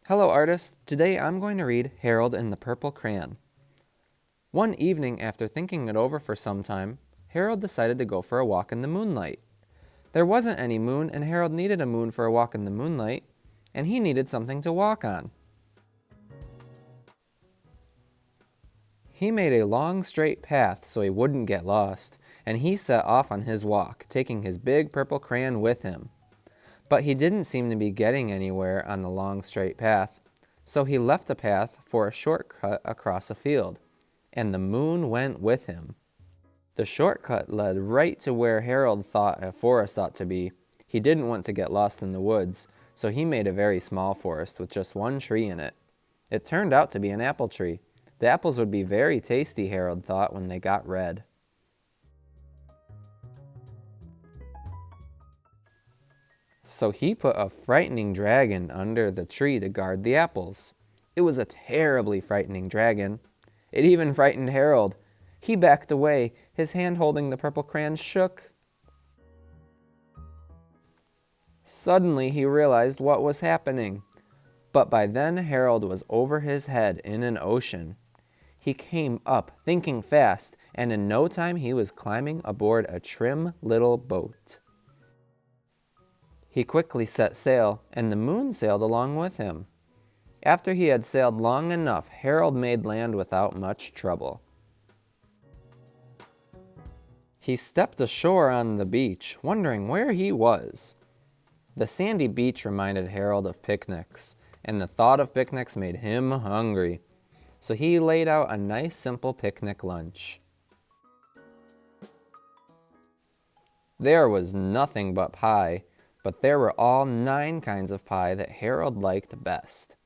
Hello artists, today I'm going to read Harold and the Purple Crayon. One evening after thinking it over for some time, Harold decided to go for a walk in the moonlight. There wasn't any moon and Harold needed a moon for a walk in the moonlight, and he needed something to walk on. He made a long straight path so he wouldn't get lost, and he set off on his walk, taking his big purple crayon with him. But he didn't seem to be getting anywhere on the long straight path, so he left the path for a shortcut across a field, and the moon went with him. The shortcut led right to where Harold thought a forest ought to be. He didn't want to get lost in the woods, so he made a very small forest with just one tree in it. It turned out to be an apple tree. The apples would be very tasty, Harold thought, when they got red. So he put a frightening dragon under the tree to guard the apples. It was a terribly frightening dragon. It even frightened Harold. He backed away. His hand holding the purple crayon shook. Suddenly he realized what was happening. But by then Harold was over his head in an ocean. He came up, thinking fast, and in no time he was climbing aboard a trim little boat. He quickly set sail, and the moon sailed along with him. After he had sailed long enough, Harold made land without much trouble. He stepped ashore on the beach, wondering where he was. The sandy beach reminded Harold of picnics, and the thought of picnics made him hungry. So he laid out a nice simple picnic lunch. There was nothing but pie, but there were all 9 kinds of pie that Harold liked best.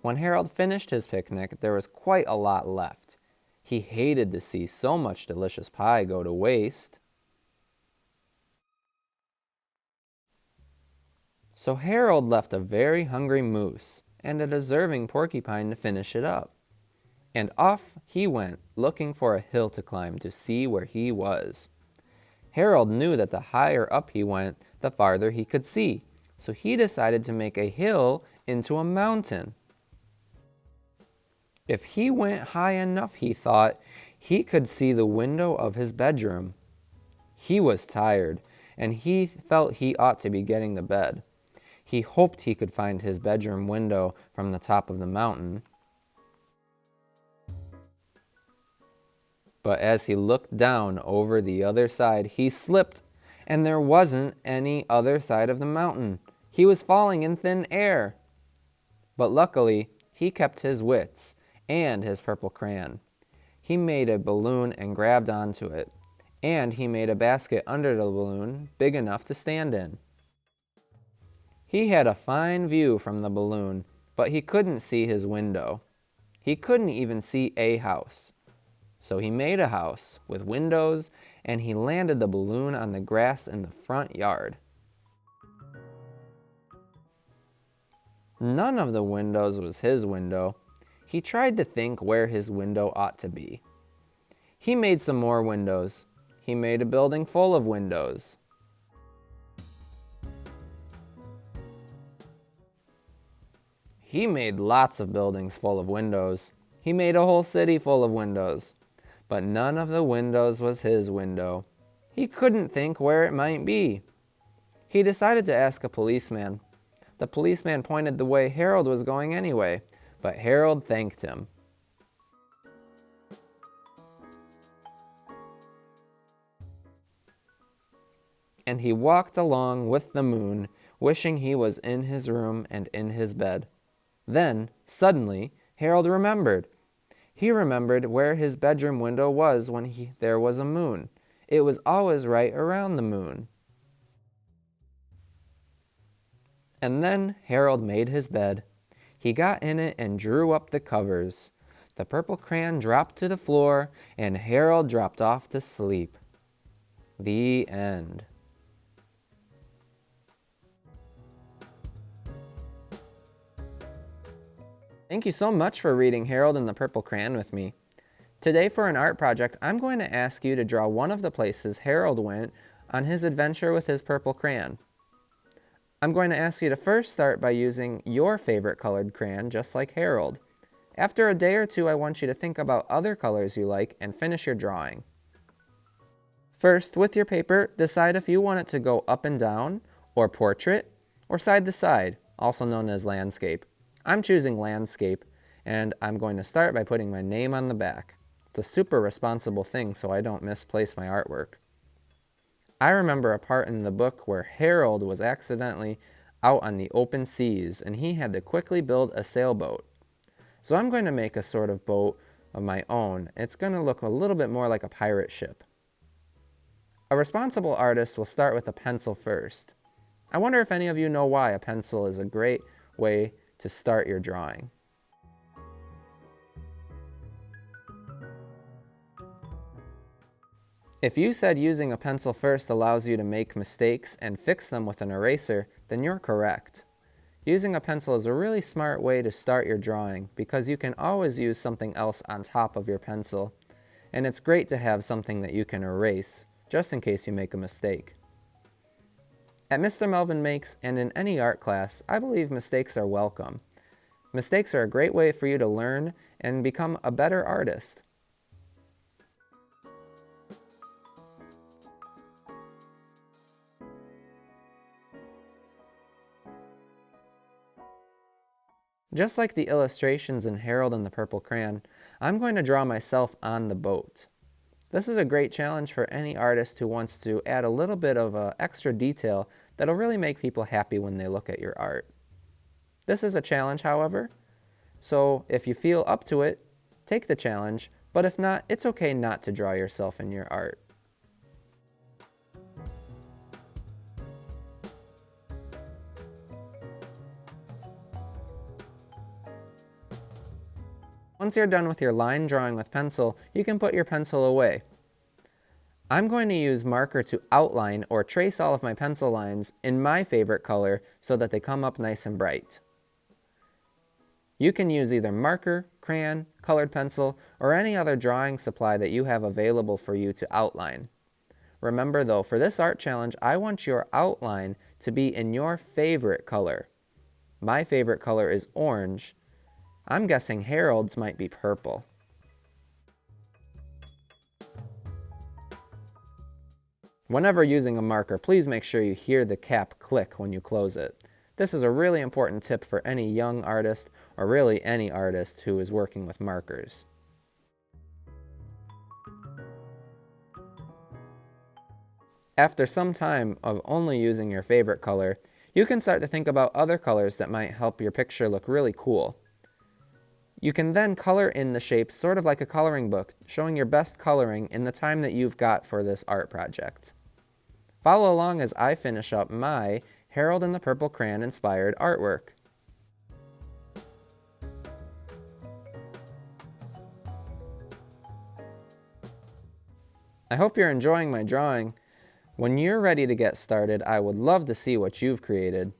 When Harold finished his picnic, there was quite a lot left. He hated to see so much delicious pie go to waste. So Harold left a very hungry moose and a deserving porcupine to finish it up. And off he went, looking for a hill to climb to see where he was. Harold knew that the higher up he went, the farther he could see, so he decided to make a hill into a mountain. If he went high enough, he thought, he could see the window of his bedroom. He was tired, and he felt he ought to be getting to bed. He hoped he could find his bedroom window from the top of the mountain. But as he looked down over the other side, he slipped, and there wasn't any other side of the mountain. He was falling in thin air. But luckily, he kept his wits and his purple crayon. He made a balloon and grabbed onto it, and he made a basket under the balloon big enough to stand in. He had a fine view from the balloon, but he couldn't see his window. He couldn't even see a house. So he made a house with windows, and he landed the balloon on the grass in the front yard. None of the windows was his window. He tried to think where his window ought to be. He made some more windows. He made a building full of windows. He made lots of buildings full of windows. He made a whole city full of windows. But none of the windows was his window. He couldn't think where it might be. He decided to ask a policeman. The policeman pointed the way Harold was going anyway, but Harold thanked him. And he walked along with the moon, wishing he was in his room and in his bed. Then, suddenly, Harold remembered. He remembered where his bedroom window was when there was a moon. It was always right around the moon. And then Harold made his bed. He got in it and drew up the covers. The purple crayon dropped to the floor, and Harold dropped off to sleep. The end. Thank you so much for reading Harold and the Purple Crayon with me. Today for an art project, I'm going to ask you to draw one of the places Harold went on his adventure with his purple crayon. I'm going to ask you to first start by using your favorite colored crayon, just like Harold. After a day or two, I want you to think about other colors you like and finish your drawing. First, with your paper, decide if you want it to go up and down, or portrait, or side to side, also known as landscape. I'm choosing landscape, and I'm going to start by putting my name on the back. It's a super responsible thing so I don't misplace my artwork. I remember a part in the book where Harold was accidentally out on the open seas and he had to quickly build a sailboat. So I'm going to make a sort of boat of my own. It's going to look a little bit more like a pirate ship. A responsible artist will start with a pencil first. I wonder if any of you know why a pencil is a great way to start your drawing. If you said using a pencil first allows you to make mistakes and fix them with an eraser, then you're correct. Using a pencil is a really smart way to start your drawing because you can always use something else on top of your pencil, and it's great to have something that you can erase, just in case you make a mistake. At Mr. Melvin Makes and in any art class, I believe mistakes are welcome. Mistakes are a great way for you to learn and become a better artist. Just like the illustrations in Harold and the Purple Crayon, I'm going to draw myself on the boat. This is a great challenge for any artist who wants to add a little bit of extra detail that'll really make people happy when they look at your art. This is a challenge, however, so if you feel up to it, take the challenge, but if not, it's okay not to draw yourself in your art. Once you're done with your line drawing with pencil, you can put your pencil away. I'm going to use marker to outline or trace all of my pencil lines in my favorite color so that they come up nice and bright. You can use either marker, crayon, colored pencil, or any other drawing supply that you have available for you to outline. Remember though, for this art challenge, I want your outline to be in your favorite color. My favorite color is orange. I'm guessing Harold's might be purple. Whenever using a marker, please make sure you hear the cap click when you close it. This is a really important tip for any young artist, or really any artist who is working with markers. After some time of only using your favorite color, you can start to think about other colors that might help your picture look really cool. You can then color in the shapes sort of like a coloring book, showing your best coloring in the time that you've got for this art project. Follow along as I finish up my Harold and the Purple Crayon inspired artwork. I hope you're enjoying my drawing. When you're ready to get started, I would love to see what you've created.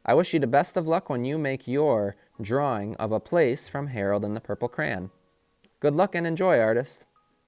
I wish you the best of luck when you make your drawing of a place from Harold and the Purple Crayon. Good luck and enjoy, artist!